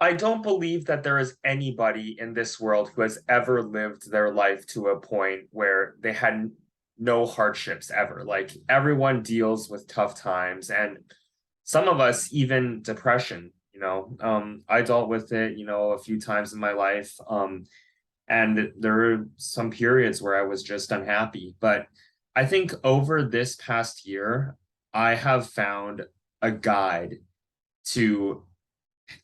I don't believe that there is anybody in this world who has ever lived their life to a point where they had no hardships ever. Like everyone deals with tough times, and some of us even depression. I dealt with it, a few times in my life. And there were some periods where I was just unhappy. But I think over this past year, I have found a guide to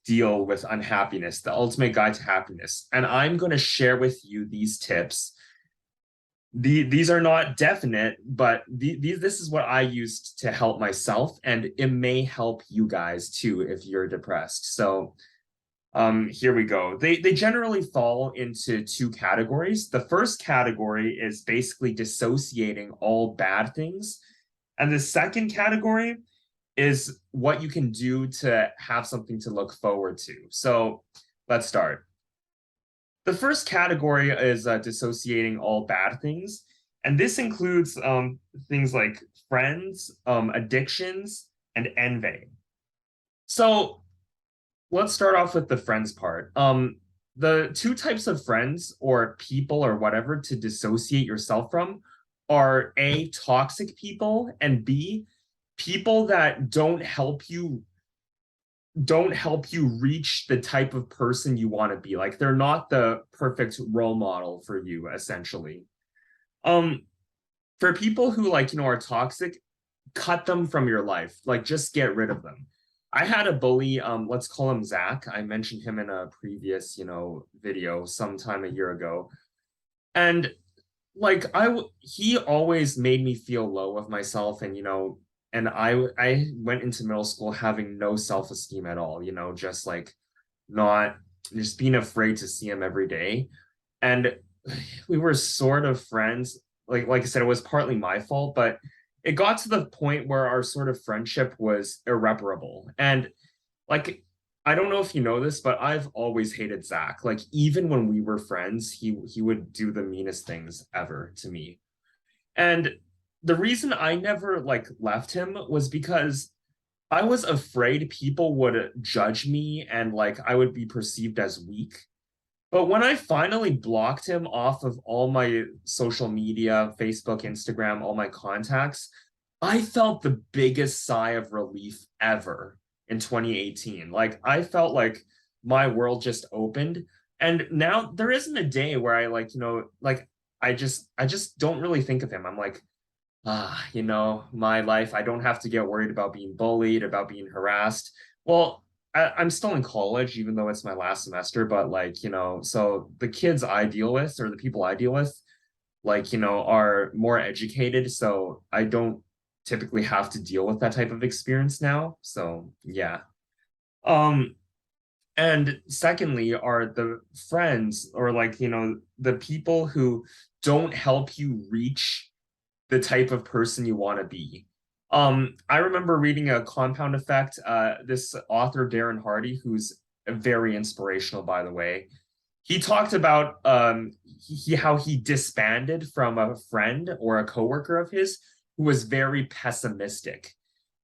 deal with unhappiness, the ultimate guide to happiness. And I'm going to share with you these tips. These are not definite, but this is what I used to help myself, and it may help you guys too if you're depressed. So here we go. They generally fall into two categories. The first category is basically dissociating all bad things, and the second category is what you can do to have something to look forward to. So let's start. The first category is dissociating all bad things. And this includes things like friends, addictions, and envy. So let's start off with the friends part. The two types of friends or people or whatever to dissociate yourself from are A, toxic people, and B, people that don't help you reach the type of person you want to be. Like they're not the perfect role model for you, essentially. Um, for people who are toxic, cut them from your life. Like just get rid of them. I had a bully, let's call him Zach. I mentioned him in a previous, video sometime a year ago. And he always made me feel low of myself, and I went into middle school having no self-esteem at all, just not just being afraid to see him every day. And we were sort of friends. Like I said, it was partly my fault, but it got to the point where our sort of friendship was irreparable. And I don't know if you know this, but I've always hated Zach. Like even when we were friends, he would do the meanest things ever to me. And the reason I never left him was because I was afraid people would judge me and I would be perceived as weak. But when I finally blocked him off of all my social media, Facebook, Instagram, all my contacts, I felt the biggest sigh of relief ever in 2018. Like I felt like my world just opened. And now there isn't a day where I just don't really think of him. I'm like, my life, I don't have to get worried about being bullied, about being harassed. Well, I'm still in college, even though it's my last semester, but so the kids I deal with or the people I deal with, are more educated. So I don't typically have to deal with that type of experience now. So yeah. Um, and secondly are the friends or the people who don't help you reach the type of person you want to be. I remember reading a Compound Effect. This author, Darren Hardy, who's very inspirational, by the way, he talked about how he disbanded from a friend or a coworker of his who was very pessimistic.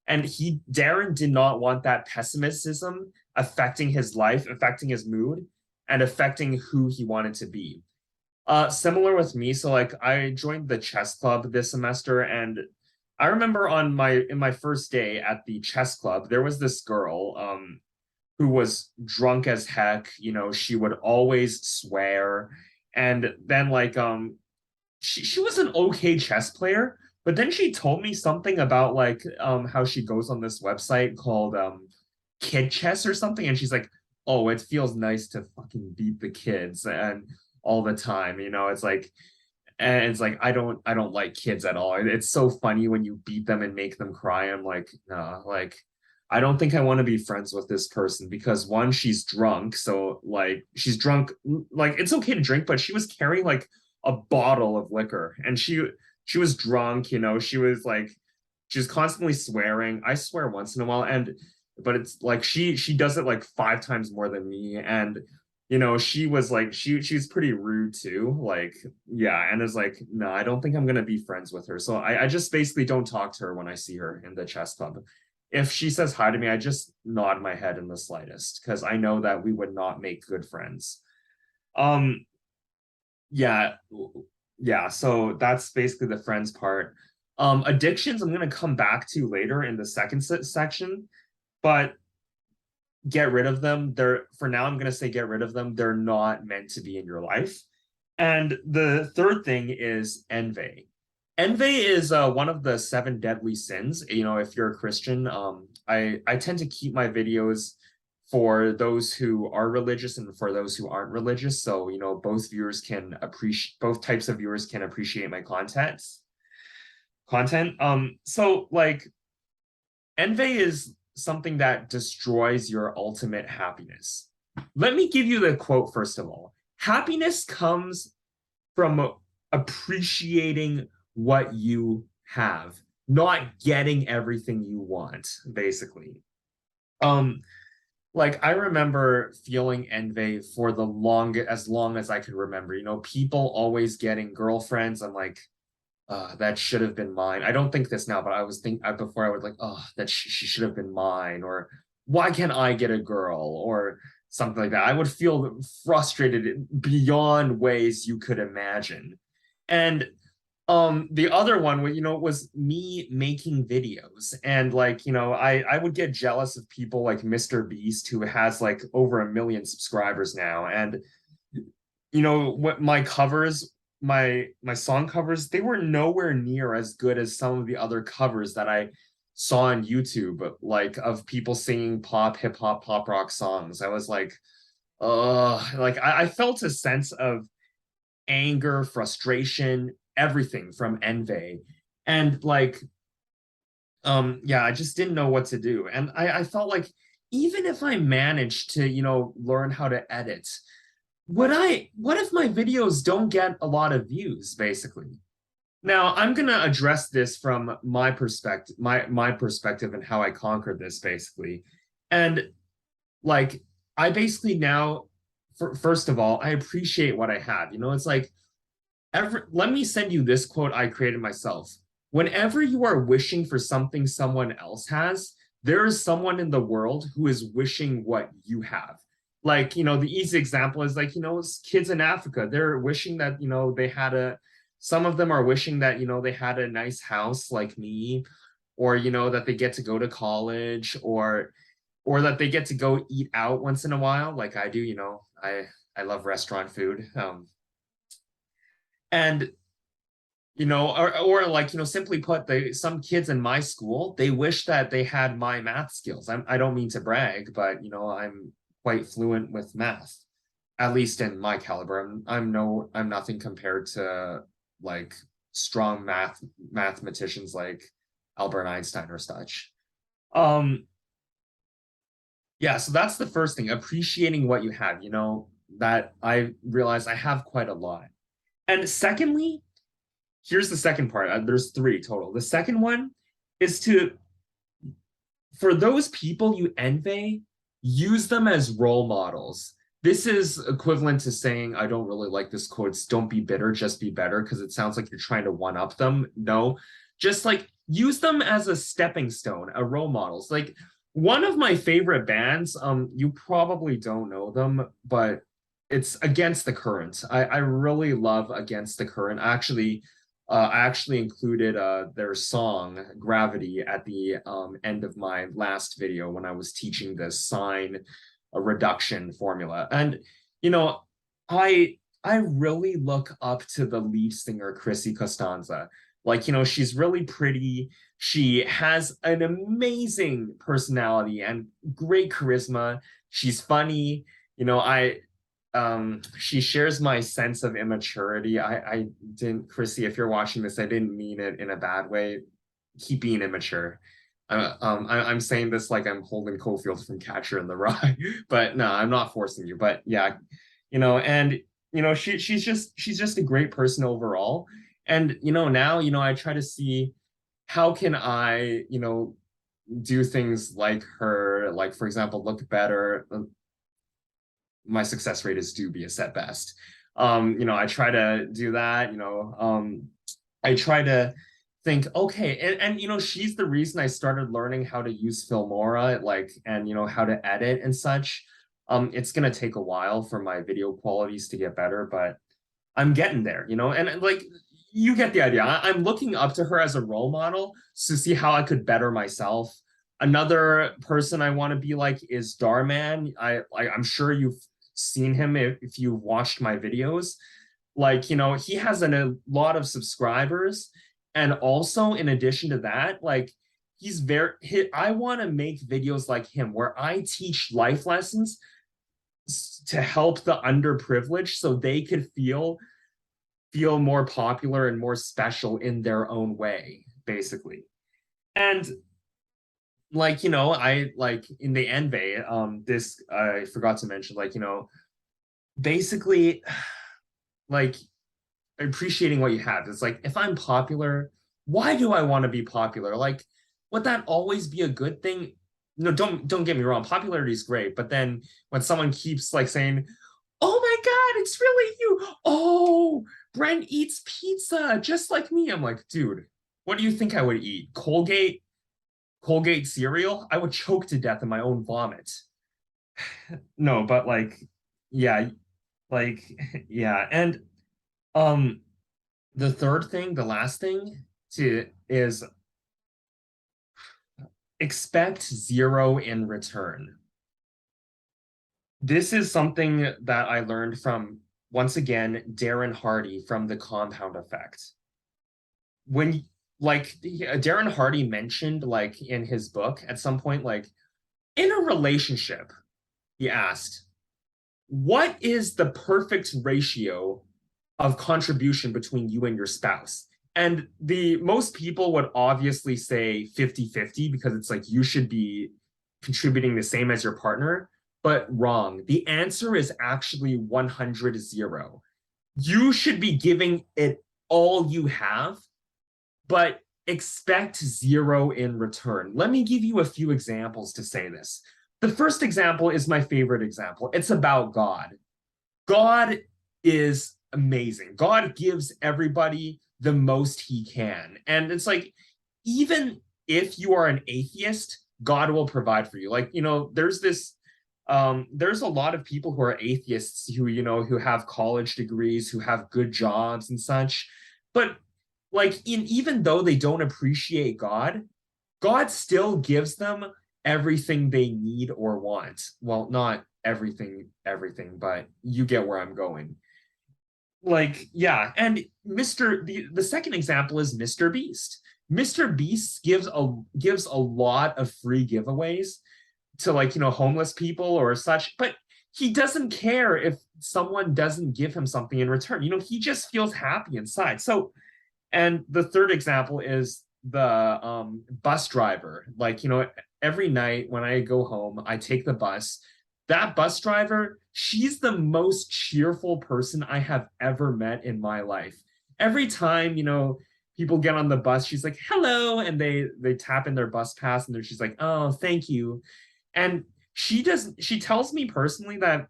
And Darren did not want that pessimism affecting his life, affecting his mood, and affecting who he wanted to be. Similar with me. So I joined the chess club this semester, and I remember in my first day at the chess club, there was this girl who was drunk as heck. She would always swear. And then she was an okay chess player, but then she told me something about how she goes on this website called Kid Chess or something, and she's like, "Oh, it feels nice to fucking beat the kids and all the time." It's like I don't like kids at all. It's so funny when you beat them and make them cry. I'm like, nah, I don't think I want to be friends with this person because one, she's drunk. So she's drunk. It's okay to drink, but she was carrying a bottle of liquor, and she was drunk. She was constantly swearing. I swear once in a while, but it's she does it 5 times more than me, and she was she's pretty rude too. Yeah, and it's no, I don't think I'm gonna be friends with her. So I just basically don't talk to her when I see her in the chess club. if she says hi to me, I just nod my head in the slightest because I know that we would not make good friends. Um, yeah, yeah. So that's basically the friends part. Addictions, I'm gonna come back to later in the second section, but get rid of them. They're for now, I'm gonna say get rid of them. They're not meant to be in your life. And the third thing is envy. Envy is one of the seven deadly sins. You know, if you're a Christian, I tend to keep my videos for those who are religious and for those who aren't religious. So, you know, both types of viewers can appreciate my content. So like envy is something that destroys your ultimate happiness. Let me give you the quote first of all. Happiness comes from appreciating what you have, not getting everything you want, basically. Um, like I remember feeling envy for as long as I could remember. You know, people always getting girlfriends. I'm like, that should have been mine. I don't think this now, but I was before I was like, oh, that she should have been mine, or why can't I get a girl, or something like that. I would feel frustrated beyond ways you could imagine. And the other one, you know, was me making videos, and like, you know, I would get jealous of people like Mr. Beast, who has like over 1 million subscribers now, and you know what, my song covers, they were nowhere near as good as some of the other covers that I saw on YouTube, like of people singing pop, hip hop, pop rock songs. I was like, like I felt a sense of anger, frustration, everything from envy. And like, yeah, I just didn't know what to do. And I felt like even if I managed to, you know, learn how to edit, what if my videos don't get a lot of views, basically? Now, I'm gonna address this from my perspective and how I conquered this, basically. And like, I basically now, first of all, I appreciate what I have. You know, it's like let me send you this quote I created myself. Whenever you are wishing for something someone else has, there is someone in the world who is wishing what you have. Like, you know, the easy example is like, you know, kids in Africa, they're wishing that, you know, some of them are wishing that, you know, they had a nice house like me, or, you know, that they get to go to college, or that they get to go eat out once in a while, like I do, you know, I love restaurant food. And you know, or like, you know, simply put, some kids in my school, they wish that they had my math skills. I don't mean to brag, but you know, I'm quite fluent with math, at least in my caliber. I'm nothing compared to like strong mathematicians like Albert Einstein or such. Um, yeah, so that's the first thing, appreciating what you have, you know, that I realize I have quite a lot. And secondly, here's the second part. There's three total. The second one is for those people you envy, use them as role models. This is equivalent to saying, I don't really like this quote, don't be bitter, just be better, because it sounds like you're trying to one up them. No, just like use them as a stepping stone, a role models. Like one of my favorite bands, you probably don't know them, but it's Against the Current. I really love Against the Current. I actually included their song Gravity at the end of my last video when I was teaching the sine reduction formula. And, you know, I really look up to the lead singer, Chrissy Costanza. Like, you know, she's really pretty. She has an amazing personality and great charisma. She's funny. You know, she shares my sense of immaturity. I didn't, Chrissy, if you're watching this, I didn't mean it in a bad way. Keep being immature. I'm saying this like I'm Holden Caulfield from Catcher in the Rye, but no, I'm not forcing you. But yeah, you know, and you know, she's just a great person overall. And you know, now, you know, I try to see how can I, you know, do things like her, like for example, look better. My success rate is dubious at best. You know, I try to do that, you know, I try to think, okay, and she's the reason I started learning how to use Filmora, like, and how to edit and such. It's gonna take a while for my video qualities to get better, but I'm getting there, and like you get the idea. I'm looking up to her as a role model to see how I could better myself. Another person I want to be like is Darman. I'm sure you've seen him if you've watched my videos. Like, he has a lot of subscribers. And also, in addition to that, like, I want to make videos like him where I teach life lessons to help the underprivileged so they could feel more popular and more special in their own way, basically. And like, I like in the Envy, this I forgot to mention, like, basically, like appreciating what you have. It's like, if I'm popular, why do I want to be popular? Like, would that always be a good thing? No, don't get me wrong. Popularity is great, but then when someone keeps like saying, "Oh my God, it's really you! Oh, Brent eats pizza just like me," I'm like, dude, what do you think I would eat? Colgate cereal? I would choke to death in my own vomit. No, but like, yeah, like, yeah, and um the third thing, the last thing to is expect zero in return. This is something that I learned from, once again, Darren Hardy from The Compound Effect. When like Darren Hardy mentioned, like in his book at some point, like in a relationship, he asked, what is the perfect ratio of contribution between you and your spouse? And the most people would obviously say 50-50 because it's like you should be contributing the same as your partner, but wrong. The answer is actually 100-0. You should be giving it all you have, but expect zero in return. Let me give you a few examples to say this. The first example is my favorite example. It's about God. God is amazing. God gives everybody the most he can. And it's like, even if you are an atheist, God will provide for you. Like, there's a lot of people who are atheists who have college degrees, who have good jobs and such. But like, even though they don't appreciate God, God still gives them everything they need or want. Well, not everything, but you get where I'm going. Like, yeah, and the second example is Mr. Beast. Mr. Beast gives a lot of free giveaways to, like, homeless people or such, but he doesn't care if someone doesn't give him something in return. He just feels happy inside. So, and the third example is the bus driver. Like, every night when I go home, I take the bus. That bus driver, she's the most cheerful person I have ever met in my life. Every time, people get on the bus, she's like, "Hello," and they tap in their bus pass, and then she's like, "Oh, thank you." And she tells me personally that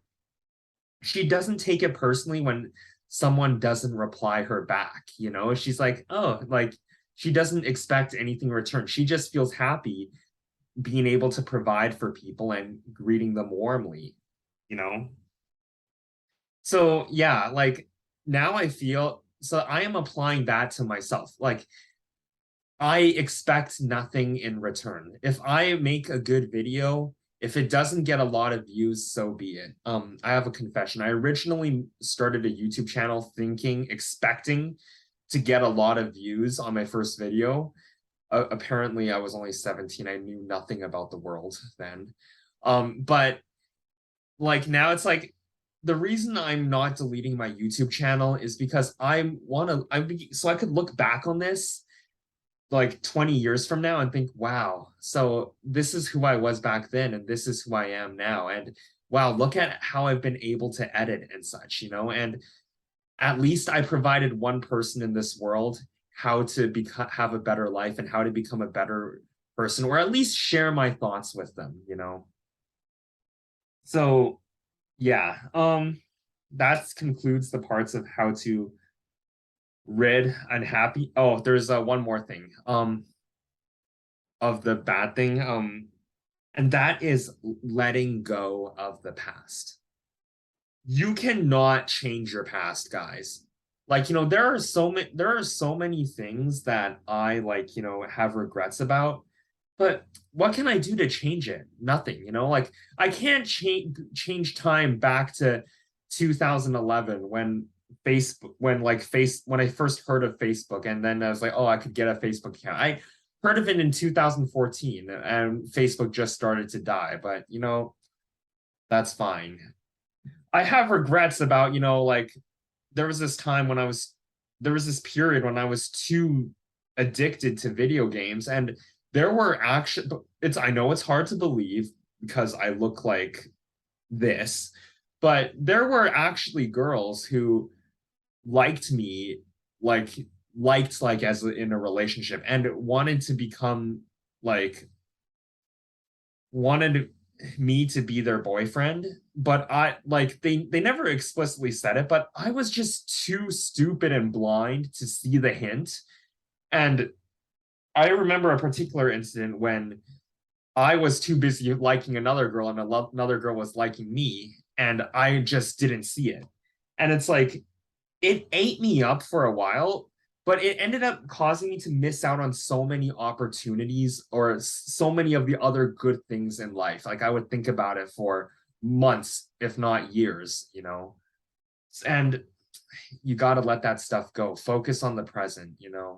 she doesn't take it personally when someone doesn't reply her back. She's like, oh, like, she doesn't expect anything in return. She just feels happy being able to provide for people and greeting them warmly, you know so yeah, like, now I feel, so I am applying that to myself. Like, I expect nothing in return. If I make a good video, if it doesn't get a lot of views, so be it. I have a confession. I originally started a YouTube channel expecting to get a lot of views on my first video. Apparently, I was only 17. I knew nothing about the world then. But like, now it's like, the reason I'm not deleting my YouTube channel is because so I could look back on this like 20 years from now and think, wow, so this is who I was back then and this is who I am now. And wow, look at how I've been able to edit and such, and at least I provided one person in this world how to have a better life and how to become a better person, or at least share my thoughts with them. So yeah, that concludes the parts of how to rid, unhappy. Oh, there's one more thing. Of the bad thing. And that is letting go of the past. You cannot change your past, guys. Like, there are so many things that I like, have regrets about. But what can I do to change it? Nothing, like I can't change time back to 2011 when Facebook when I first heard of Facebook, and then I was like, oh, I could get a Facebook account. I heard of it in 2014 and Facebook just started to die, but that's fine. I have regrets about, like there was this time when there was this period when I was too addicted to video games, and there were actually, I know it's hard to believe because I look like this, but there were actually girls who liked me, like liked as in a relationship, and wanted to become like wanted me to be their boyfriend, but I like they never explicitly said it, but I was just too stupid and blind to see the hint. And I remember a particular incident when I was too busy liking another girl and another girl was liking me, and I just didn't see it. And it's like it ate me up for a while, but it ended up causing me to miss out on so many opportunities or so many of the other good things in life. Like I would think about it for months, if not years. And you got to let that stuff go. Focus on the present. Yeah.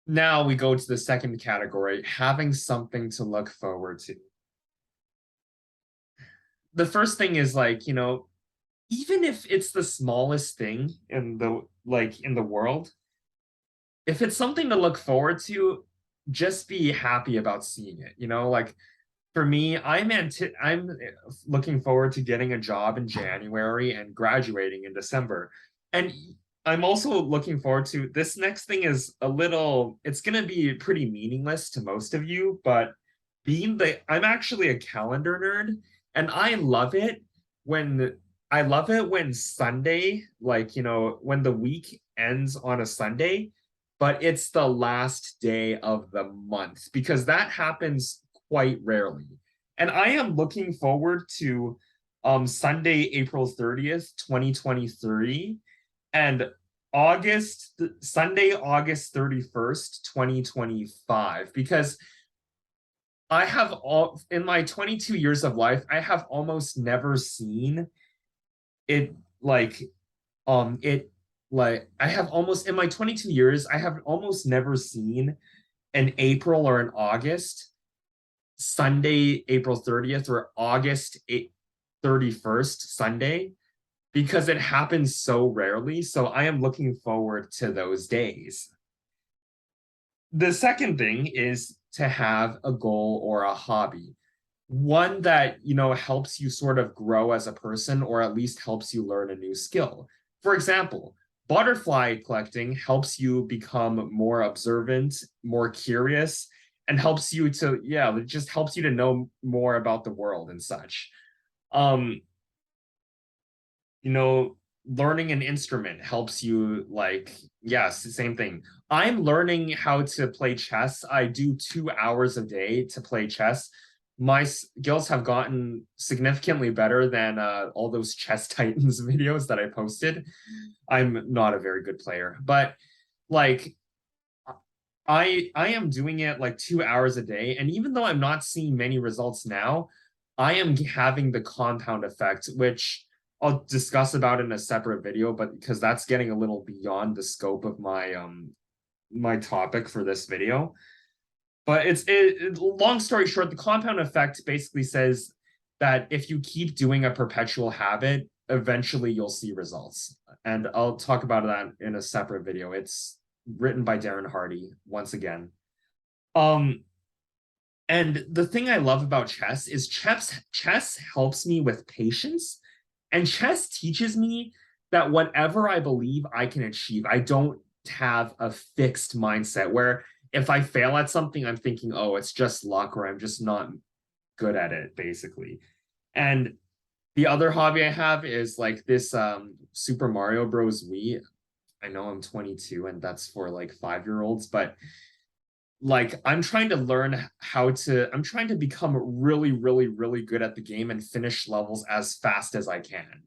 Now we go to the second category, having something to look forward to. The first thing is like, even if it's the smallest thing in the world, if it's something to look forward to, just be happy about seeing it. Like for me, I'm looking forward to getting a job in January and graduating in December. And I'm also looking forward to this next thing is it's going to be pretty meaningless to most of you, but I'm actually a calendar nerd, and when I love it when Sunday, like, when the week ends on a Sunday, but it's the last day of the month because that happens quite rarely. And I am looking forward to Sunday, April 30th, 2023, and Sunday, August 31st, 2025, because in my 22 years of life, I have almost never seen it I have almost in my 22 years, I have almost never seen an April or an August Sunday, April 30th, or August 31st Sunday, because it happens so rarely. So I am looking forward to those days. The second thing is to have a goal or a hobby, one that helps you sort of grow as a person, or at least helps you learn a new skill. For example, butterfly collecting helps you become more observant, more curious, and it just helps you to know more about the world and such. um Learning an instrument helps you, like, yes, same thing. I'm learning how to play chess. I do 2 hours a day to play chess. My skills have gotten significantly better than all those chess titans videos that I posted. I'm not a very good player, but like I am doing it like 2 hours a day, and even though I'm not seeing many results now, I am having the compound effect, which I'll discuss about in a separate video, but because that's getting a little beyond the scope of my topic for this video. But long story short, the compound effect basically says that if you keep doing a perpetual habit, eventually you'll see results. And I'll talk about that in a separate video. It's written by Darren Hardy once again. And the thing I love about chess is chess helps me with patience, and chess teaches me that whatever I believe I can achieve, I don't have a fixed mindset where if I fail at something, I'm thinking, oh, it's just luck, or I'm just not good at it, basically. And The other hobby I have is like this Super Mario Bros. Wii. I know I'm 22 and that's for like 5-year-olds, but like I'm trying to become really, really, really good at the game and finish levels as fast as I can.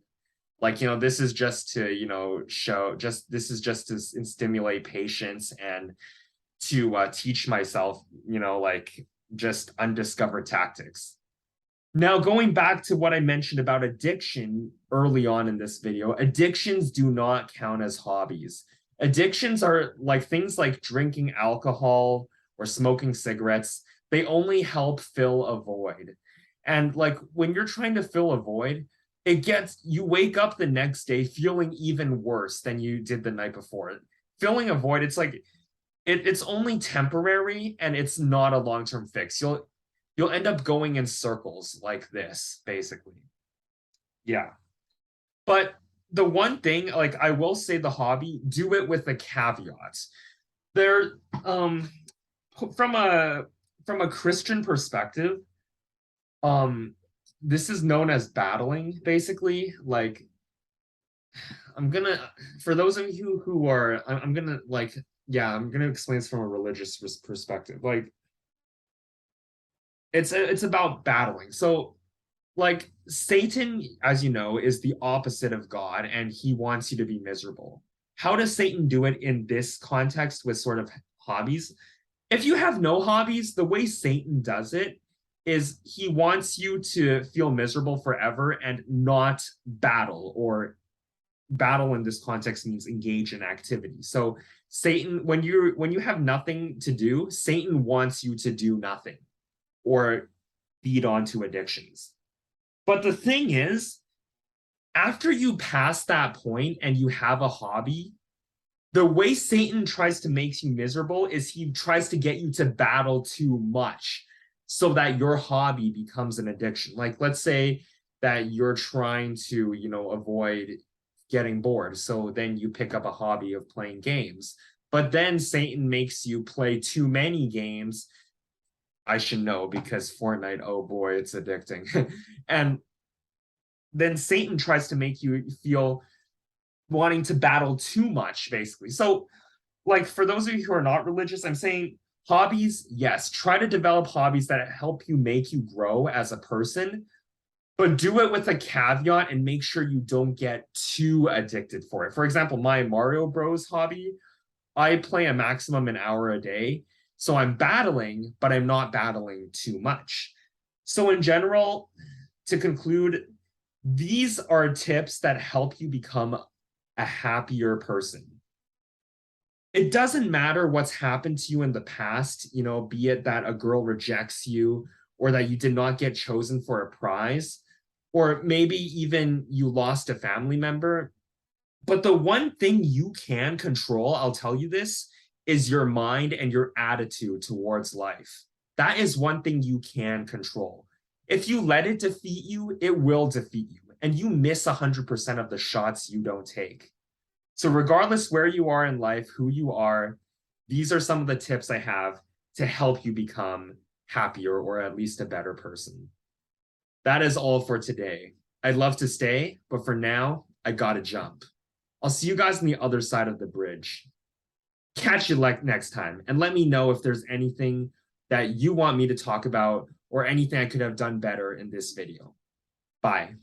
Like, this is just to, this is just to stimulate patience and to teach myself, like just undiscovered tactics. Now, going back to what I mentioned about addiction early on in this video, addictions do not count as hobbies. Addictions are like things like drinking alcohol or smoking cigarettes. They only help fill a void. And like when you're trying to fill a void, you wake up the next day feeling even worse than you did the night before. Filling a void, it's like it's only temporary and it's not a long-term fix. You'll end up going in circles like this, basically. Yeah. But the one thing, like I will say the hobby, do it with a caveat. There, from a Christian perspective, um, this is known as battling, basically. Like I'm gonna, for those of you who are, I'm gonna like, yeah, I'm gonna explain this from a religious perspective. Like it's about battling. So like Satan, as you know, is the opposite of God and he wants you to be miserable. How does Satan do it in this context with sort of hobbies? If you have no hobbies, the way Satan does it is he wants you to feel miserable forever and not battle, or battle in this context means engage in activity. So Satan, when you have nothing to do, Satan wants you to do nothing or feed onto addictions. But the thing is, after you pass that point and you have a hobby, the way Satan tries to make you miserable is he tries to get you to battle too much so that your hobby becomes an addiction. Like, let's say that you're trying to, avoid getting bored. So then you pick up a hobby of playing games. But then Satan makes you play too many games. I should know because Fortnite, oh boy, it's addicting. And then Satan tries to make you feel wanting to battle too much, basically. So, like, for those of you who are not religious, I'm saying hobbies, yes, try to develop hobbies that help you make you grow as a person, but do it with a caveat and make sure you don't get too addicted for it. For example, my Mario Bros hobby, I play a maximum an hour a day. So I'm battling, but I'm not battling too much. So, in general, to conclude, these are tips that help you become a happier person. It doesn't matter what's happened to you in the past, be it that a girl rejects you or that you did not get chosen for a prize, or maybe even you lost a family member. But the one thing you can control, I'll tell you this, is your mind and your attitude towards life. That is one thing you can control. If you let it defeat you, it will defeat you. And you miss 100% of the shots you don't take. So regardless where you are in life, who you are, these are some of the tips I have to help you become happier or at least a better person. That is all for today. I'd love to stay, but for now, I gotta jump. I'll see you guys on the other side of the bridge. Catch you next time, and let me know if there's anything that you want me to talk about or anything I could have done better in this video. Bye.